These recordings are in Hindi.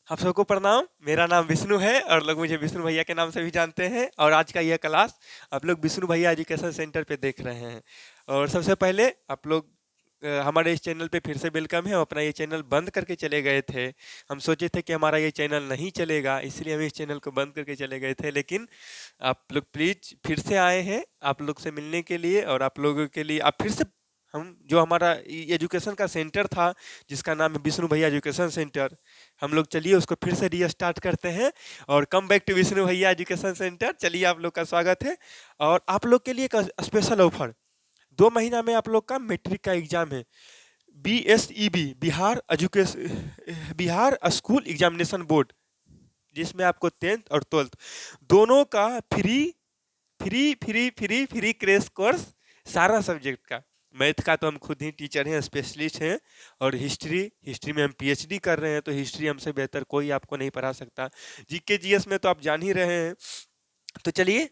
आप सबको प्रणाम। मेरा नाम विष्णु है और लोग मुझे विष्णु भैया के नाम से भी जानते हैं। और आज का यह क्लास आप लोग विष्णु भैया एजुकेशन सेंटर पे देख रहे हैं। और सबसे पहले आप लोग हमारे इस चैनल पे फिर से वेलकम है। हम अपना ये चैनल बंद करके चले गए थे। हम सोचे थे कि हमारा ये चैनल नहीं चलेगा, इसलिए हम इस चैनल को बंद करके चले गए थे। लेकिन आप लोग प्लीज फिर से आए हैं आप लोग से मिलने के लिए। और आप लोगों के लिए आप फिर से हम जो हमारा एजुकेशन का सेंटर था, जिसका नाम है विष्णु भैया एजुकेशन सेंटर, हम लोग चलिए उसको फिर से रीस्टार्ट करते हैं। और कम बैक टू विष्णु भैया एजुकेशन सेंटर। चलिए आप लोग का स्वागत है। और आप लोग के लिए एक स्पेशल ऑफर, 2 महीना में आप लोग का मैट्रिक का एग्जाम है। BSEB, Bihar school examination board, जिसमें आपको 10th और 12th दोनों का free free free free free crash course, सारा सब्जेक्ट का। मैथ का तो हम खुद ही टीचर हैं, स्पेशलिस्ट हैं। और हिस्ट्री हिस्ट्री में हम PhD कर रहे हैं, तो हिस्ट्री हमसे बेहतर कोई आपको नहीं पढ़ा सकता। GK GS में तो आप जान ही रहे हैं। तो चलिए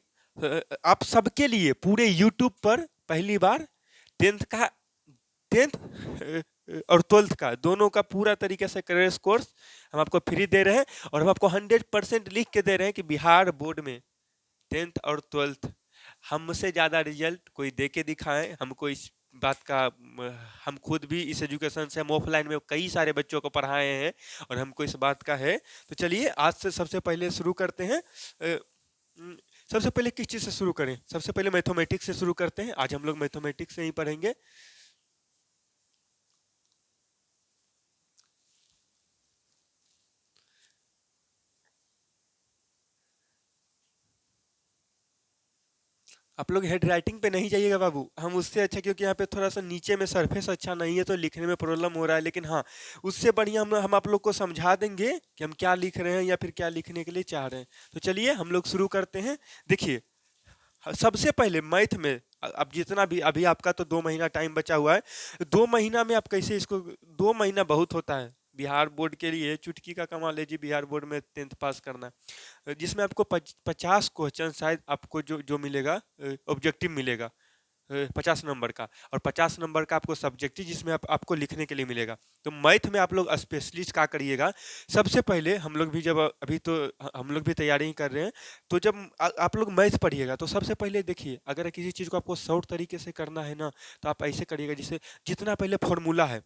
आप सबके लिए पूरे यूट्यूब पर पहली बार 10th का 10th और 12th का दोनों का पूरा तरीके से क्रैश कोर्स हम आपको फ्री दे रहे हैं। और हम आपको 100% लिख के दे रहे हैं कि बिहार बोर्ड में 10th और 12th हमसे ज़्यादा रिजल्ट कोई दे के दिखाएं। हमको इस बात का हम खुद भी इस एजुकेशन से हम ऑफलाइन में कई सारे बच्चों को पढ़ाए हैं और हमको इस बात का है। तो चलिए आज से सबसे पहले शुरू करते हैं। सबसे पहले किस चीज़ से शुरू करें? सबसे पहले मैथमेटिक्स से शुरू करते हैं। आज हम लोग मैथमेटिक्स से ही पढ़ेंगे। आप लोग हेड राइटिंग पे नहीं जाइएगा बाबू, हम उससे अच्छा, क्योंकि यहाँ पे थोड़ा सा नीचे में सरफेस अच्छा नहीं है तो लिखने में प्रॉब्लम हो रहा है। लेकिन हाँ, उससे बढ़िया हम आप लोग को समझा देंगे कि हम क्या लिख रहे हैं या फिर क्या लिखने के लिए चाह रहे हैं। तो चलिए हम लोग शुरू करते हैं। देखिए, सबसे पहले मैथ में अब जितना भी अभी आपका तो 2 महीना टाइम बचा हुआ है। 2 महीना में आप कैसे इसको, 2 महीना बहुत होता है बिहार बोर्ड के लिए। चुटकी का कमाल है जी, बिहार बोर्ड में 10th पास करना। जिसमें आपको 50 क्वेश्चन शायद आपको जो जो मिलेगा, ऑब्जेक्टिव मिलेगा 50 नंबर का। और 50 नंबर का आपको सब्जेक्टिव, जिसमें आपको लिखने के लिए मिलेगा। तो मैथ में आप लोग स्पेशलिस्ट क्या करिएगा, सबसे पहले हम लोग भी जब अभी तो हम लोग भी तैयारी ही कर रहे हैं। तो जब आप लोग मैथ पढ़िएगा तो सबसे पहले देखिए, अगर किसी चीज़ को आपको शॉर्ट तरीके से करना है ना, तो आप ऐसे करिएगा जिससे जितना पहले फॉर्मूला है,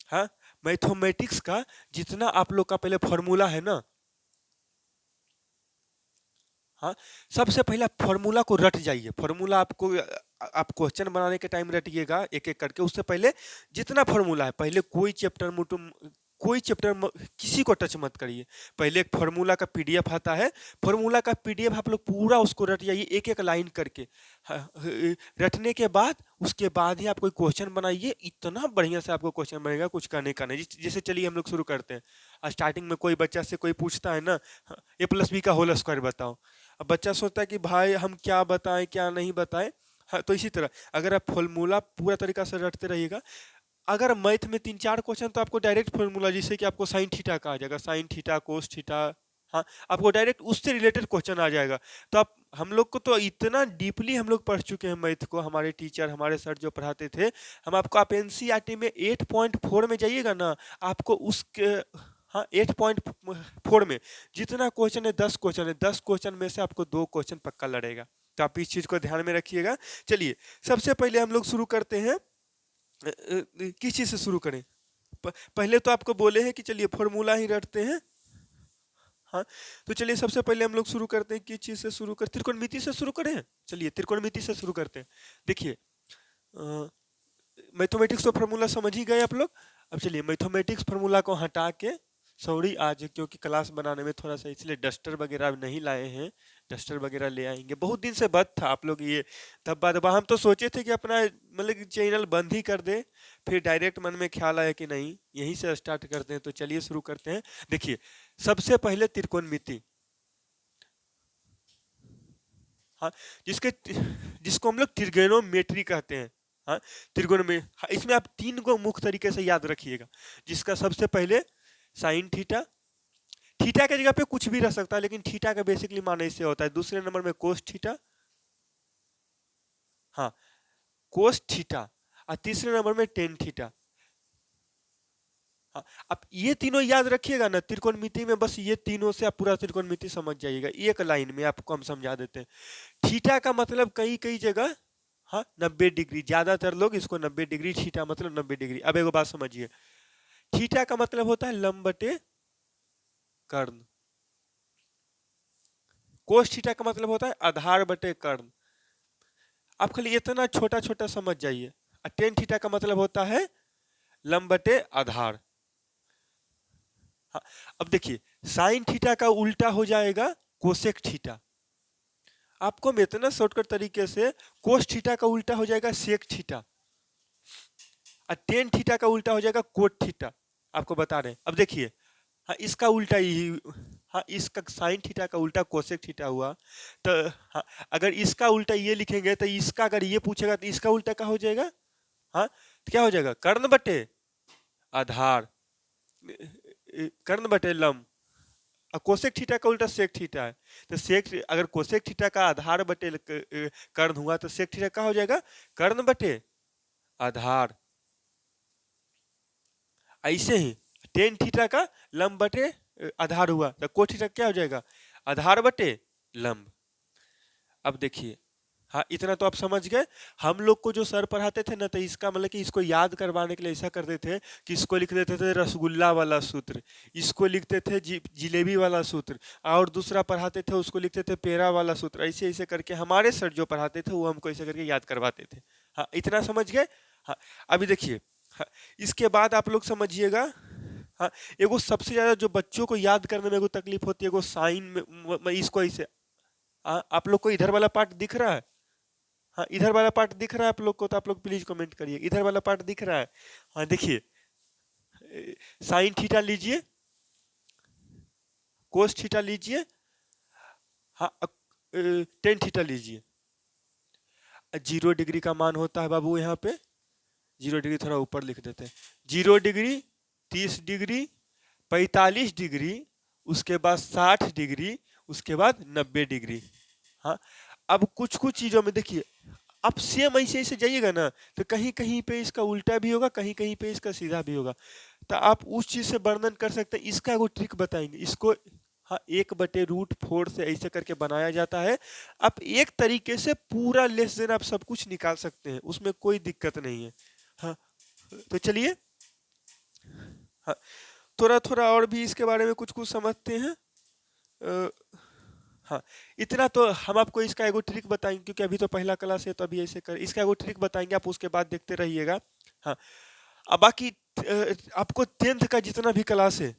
हाँ, मैथमेटिक्स का जितना आप लोग का पहले फॉर्मूला है ना, हाँ, सबसे पहले आप फॉर्मूला को रट जाइए। फॉर्मूला आपको आप क्वेश्चन बनाने के टाइम रटिएगा एक एक करके। उससे पहले जितना फॉर्मूला है, पहले कोई चैप्टर किसी को टच मत करिए। पहले एक फार्मूला का PDF आता है, फार्मूला का PDF आप लोग पूरा उसको रट जाइए एक एक लाइन करके। रटने के बाद उसके बाद ही आप कोई क्वेश्चन बनाइए। इतना बढ़िया से आपको क्वेश्चन बनेगा, कुछ कहने का नहीं। जैसे चलिए हम लोग शुरू करते हैं। स्टार्टिंग में कोई बच्चा से कोई पूछता है ना, A+B का होल स्क्वायर बताओ। अब बच्चा सोचता है कि भाई हम क्या बताएं क्या नहीं बताएं। हाँ, तो इसी तरह अगर आप फॉर्मूला पूरा तरीका से रटते रहिएगा। अगर मैथ में 3-4 क्वेश्चन तो आपको डायरेक्ट फॉर्मूला, जैसे कि आपको साइन थीटा का आ जाएगा, साइन थीटा कोस थीटा, हाँ, आपको डायरेक्ट उससे रिलेटेड क्वेश्चन आ जाएगा। तो आप हम लोग को तो इतना डीपली हम लोग पढ़ चुके हैं मैथ को, हमारे टीचर हमारे सर जो पढ़ाते थे। हम आपको, आप NCERT में 8.4 में जाइएगा ना, आपको उसके, हाँ, 8.4 में जितना क्वेश्चन है 10 क्वेश्चन है, 10 क्वेश्चन में से आपको 2 क्वेश्चन पक्का लड़ेगा। तो आप इस चीज़ को ध्यान में रखिएगा। चलिए सबसे पहले हम लोग शुरू करते हैं। किस चीज़ से शुरू करें? पहले तो आपको बोले हैं कि चलिए फॉर्मूला ही रटते हैं। हाँ, तो चलिए सबसे पहले हम लोग शुरू करते हैं। किस चीज़ से शुरू कर, त्रिकोणमिति से शुरू करें? चलिए त्रिकोणमिति से शुरू करते हैं। देखिए, मैथमेटिक्स तो फार्मूला समझ ही गए आप लोग। अब चलिए मैथमेटिक्स फार्मूला को हटा के, सॉरी आज क्योंकि क्लास बनाने में थोड़ा सा इसलिए डस्टर वगैरह नहीं लाए हैं। डस्टर वगैरह ले आएंगे, बहुत दिन से बंद था। आप लोग ये धब्बा धब्बा, हम तो सोचे थे कि अपना मतलब कि चैनल बंद ही कर दे। फिर डायरेक्ट मन में ख्याल आया कि नहीं, यहीं से स्टार्ट करते हैं। तो चलिए शुरू करते हैं। देखिए, सबसे पहले त्रिकोणमिति, हाँ, जिसके जिसको हम लोग ट्रिगोनोमेट्री कहते हैं। हाँ, त्रिकोण में, हाँ, इसमें आप 3 को मुख्य तरीके से याद रखिएगा। जिसका सबसे पहले साइन थीटा, थीटा के जगह पे कुछ भी रह सकता है, लेकिन थीटा का बेसिकली मान इससे होता है। दूसरे नंबर में कोस थीटा, हाँ, कोस थीटा। और तीसरे नंबर में टेन थीटा। हाँ, आप ये तीनों याद रखिएगा ना त्रिकोणमिति में, बस ये तीनों से आप पूरा त्रिकोणमिति समझ जाइएगा। एक लाइन में आपको हम समझा देते हैं। थीटा का मतलब कई कई जगह, हाँ, 90 डिग्री, ज्यादातर लोग इसको 90 डिग्री, थीटा मतलब 90 डिग्री। अब एगो बात समझिए, थीटा का मतलब होता है लंब बटे कर्ण, कोस थीटा का मतलब होता है आधार बटे कर्ण। आप खाली इतना छोटा छोटा समझ जाइए। टेन थीटा का मतलब होता है लंब बटे आधार। हाँ, अब देखिए साइन थीटा का उल्टा हो जाएगा कोसेक थीटा। आपको हम इतना शॉर्टकट तरीके से, कोस थीटा का उल्टा हो जाएगा सेक थीटा, और टेन थीटा का उल्टा हो जाएगा कोट थीटा। आपको बता रहे हैं। अब देखिए, हाँ इसका उल्टा ही, हाँ इसका साइन थीटा का उल्टा कोसेक थीटा हुआ। तो हाँ, अगर इसका उल्टा ये लिखेंगे तो इसका अगर ये पूछेगा तो इसका उल्टा क्या हो जाएगा? हाँ, तो क्या हो जाएगा? कर्ण बटे आधार, कर्ण बटे लंब। और कोसेक थीटा का उल्टा सेक थीटा है, तो सेक, अगर कोसेक थीटा का आधार बटे कर्ण हुआ तो सेक थीटा का हो जाएगा कर्ण बटे आधार। ऐसे ही टेन थीटा का लंब बटे आधार हुआ तो कोट थीटा क्या हो जाएगा? आधार बटे लंब। अब देखिए, हाँ इतना तो आप समझ गए। हम लोग को जो सर पढ़ाते थे ना, तो इसका मतलब कि इसको याद करवाने के लिए ऐसा करते थे कि इसको लिख देते थे रसगुल्ला वाला सूत्र, इसको लिखते थे जिलेबी वाला सूत्र, और दूसरा पढ़ाते थे उसको लिखते थे पेड़ा वाला सूत्र। ऐसे ऐसे करके हमारे सर जो पढ़ाते थे वो हमको ऐसे करके याद करवाते थे। हाँ इतना समझ गए। हाँ, अभी देखिए, हाँ, इसके बाद आप लोग समझिएगा। हाँ, एगो सबसे ज्यादा जो बच्चों को याद करने में एगो तकलीफ होती है, एगो साइन में इसको ऐसे, आप लोग को इधर वाला पार्ट दिख रहा है? हाँ इधर वाला पार्ट दिख रहा है आप लोग को? तो आप लोग प्लीज कमेंट करिए, इधर वाला पार्ट दिख रहा है? हाँ देखिए, साइन थीटा लीजिए, कोस थीटा लीजिए, हाँ टेन थीटा लीजिए। 0 डिग्री का मान होता है बाबू यहाँ पे, 0 डिग्री थोड़ा ऊपर लिख देते हैं। 0 डिग्री, 30 डिग्री, 45 डिग्री, उसके बाद 60 डिग्री, उसके बाद 90 डिग्री। हाँ, अब कुछ कुछ चीजों में देखिए, आप सेम ऐसे ऐसे जाइएगा ना, तो कहीं कहीं पे इसका उल्टा भी होगा, कहीं कहीं पे इसका सीधा भी होगा। तो आप उस चीज से वर्णन कर सकते हैं। इसका वो ट्रिक बताएंगे इसको। हाँ, 1/√4 से ऐसे करके बनाया जाता है। आप एक तरीके से पूरा लेस देन आप सब कुछ निकाल सकते हैं, उसमें कोई दिक्कत नहीं है। हाँ, तो चलिए, हाँ थोड़ा थोड़ा और भी इसके बारे में कुछ कुछ समझते हैं। हाँ, इतना तो हम आपको इसका एगो ट्रिक बताएंगे, क्योंकि अभी तो पहला क्लास है, तो अभी ऐसे कर इसका एगो ट्रिक बताएंगे, आप उसके बाद देखते रहिएगा। हाँ, अब बाकी आपको 10th का जितना भी क्लास है,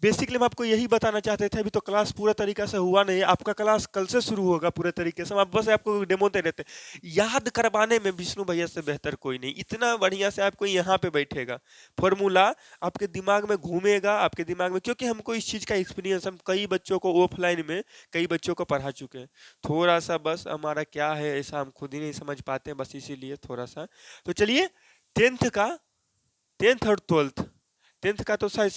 बेसिकली हम आपको यही बताना चाहते थे। अभी तो क्लास पूरा तरीका से हुआ नहीं, आपका क्लास कल से शुरू होगा पूरे तरीके से। हम आप बस आपको डेमो दे देते, याद करवाने में विष्णु भैया से बेहतर कोई नहीं। इतना बढ़िया से आपको यहाँ पे बैठेगा, फॉर्मूला आपके दिमाग में घूमेगा, आपके दिमाग में, क्योंकि हमको इस चीज का एक्सपीरियंस, हम कई बच्चों को ऑफलाइन में कई बच्चों को पढ़ा चुके हैं। थोड़ा सा बस हमारा क्या है, ऐसा हम खुद ही नहीं समझ पाते हैं, बस इसीलिए थोड़ा सा। तो चलिए, टेंथ का, 10th और 12th, 10th का तो शायद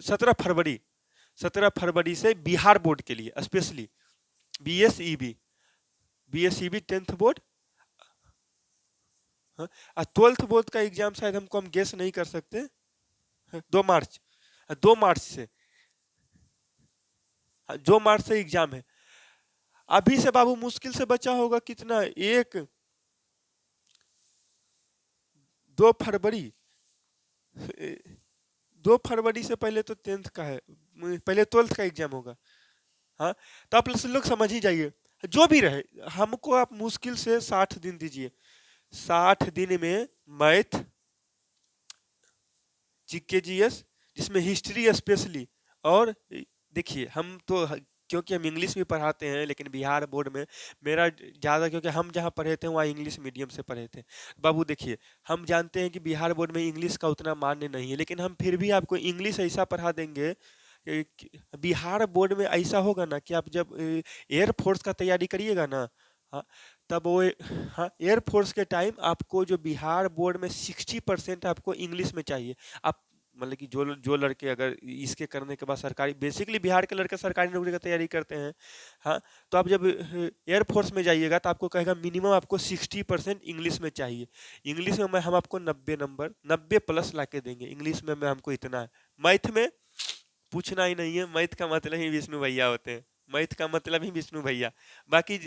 17 फरवरी, 17 फरवरी से बिहार बोर्ड के लिए specially BSEB, BSEB 10th board. हाँ, और 12th बोर्ड का एग्जाम शायद हमको, हम गेस नहीं कर सकते। 2 मार्च, 2 मार्च से, 2 मार्च से एग्जाम है। अभी से बाबू मुश्किल से बचा होगा कितना, 2 फरवरी, 2 फरवरी से पहले तो 10th का है, पहले 12th का एग्जाम होगा। हाँ, तो आप लोग समझ ही जाइए। जो भी रहे, हमको आप मुश्किल से 60 दिन दीजिए। 60 दिन में मैथ, जीके जीएस, जिसमें हिस्ट्री स्पेशली, और देखिए हम तो क्योंकि हम इंग्लिश भी पढ़ाते हैं, लेकिन बिहार बोर्ड में मेरा ज़्यादा, क्योंकि हम जहाँ पढ़े थे वहाँ इंग्लिश मीडियम से पढ़े थे। बाबू देखिए, हम जानते हैं कि बिहार बोर्ड में इंग्लिश का उतना मान्य नहीं है, लेकिन हम फिर भी आपको इंग्लिश ऐसा पढ़ा देंगे। बिहार बोर्ड में ऐसा होगा ना कि आप जब एयरफोर्स का तैयारी करिएगा ना, हाँ, तब वो, हाँ, एयरफोर्स के टाइम आपको जो बिहार बोर्ड में 60% आपको इंग्लिश में चाहिए। आप मतलब कि जो लड़के अगर इसके करने के बाद सरकारी, बेसिकली बिहार के लड़के सरकारी नौकरी की तैयारी करते हैं। हाँ, तो आप जब एयरफोर्स में जाइएगा तो आपको कहेगा मिनिमम आपको 60% इंग्लिश में चाहिए। इंग्लिश में हम आपको 90 नंबर 90 प्लस ला के देंगे, इंग्लिश में हमको इतना है। मैथ में पूछना ही नहीं है, मैथ का मतलब ही विष्णु भैया होते हैं, मैथ का मतलब ही विष्णु भैया। बाकी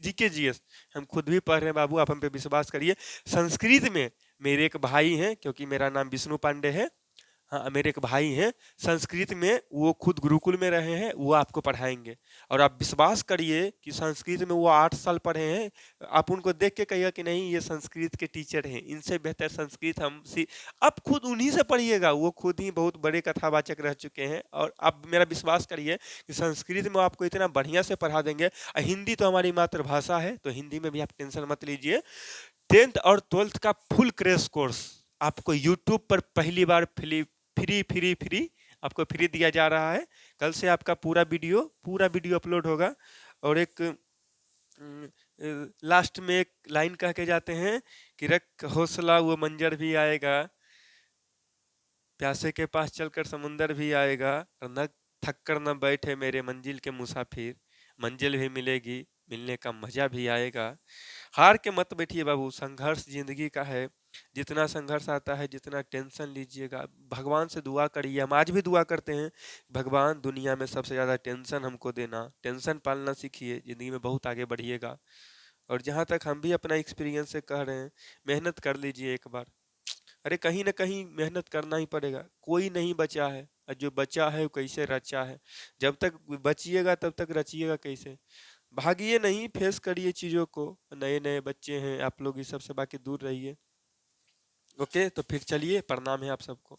जीके जीएस हम खुद भी पढ़ रहे हैं बाबू, आप हम पे विश्वास करिए। संस्कृत में मेरे एक भाई हैं, क्योंकि मेरा नाम विष्णु पांडे है। हाँ, मेरे एक भाई हैं संस्कृत में, वो खुद गुरुकुल में रहे हैं, वो आपको पढ़ाएंगे। और आप विश्वास करिए कि संस्कृत में वो 8 साल पढ़े हैं। आप उनको देख के कहिएगा कि नहीं ये संस्कृत के टीचर हैं, इनसे बेहतर संस्कृत हम आप खुद उन्हीं से पढ़िएगा। वो खुद ही बहुत बड़े कथावाचक रह चुके हैं। और आप मेरा विश्वास करिए कि संस्कृत में आपको इतना बढ़िया से पढ़ा देंगे। हिंदी तो हमारी मातृभाषा है, तो हिंदी में भी आप टेंशन मत लीजिए। 10th और 12th का फुल क्रैश कोर्स आपको यूट्यूब पर पहली बार फ्री फ्री फ्री फ्री आपको फ्री दिया जा रहा है। कल से आपका पूरा वीडियो अपलोड होगा। और एक लास्ट में एक लाइन कह के जाते हैं कि रख हौसला वो मंजर भी आएगा, प्यासे के पास चलकर समुंदर भी आएगा, और न थक कर न बैठे मेरे मंजिल के मुसाफिर, मंजिल भी मिलेगी, मिलने का मजा भी आएगा। हार के मत बैठिए बाबू, संघर्ष जिंदगी का है। जितना संघर्ष आता है, जितना टेंशन लीजिएगा, भगवान से दुआ करिए। हम आज भी दुआ करते हैं, भगवान दुनिया में सबसे ज्यादा टेंशन हमको देना, टेंशन पालना सीखिए, जिंदगी में बहुत आगे बढ़िएगा। और जहाँ तक हम भी अपना एक्सपीरियंस से कह रहे हैं, मेहनत कर लीजिए एक बार। अरे कहीं ना कहीं मेहनत करना ही पड़ेगा, कोई नहीं बचा है, और जो बचा है वो कैसे रचा है। जब तक बचिएगा तब तक रचिएगा कैसे। भागिए नहीं, फेस करिए चीजों को। नए नए बच्चे हैं आप लोग, इस सब से बाकी दूर रहिए। ओके, तो फिर चलिए, प्रणाम है आप सबको।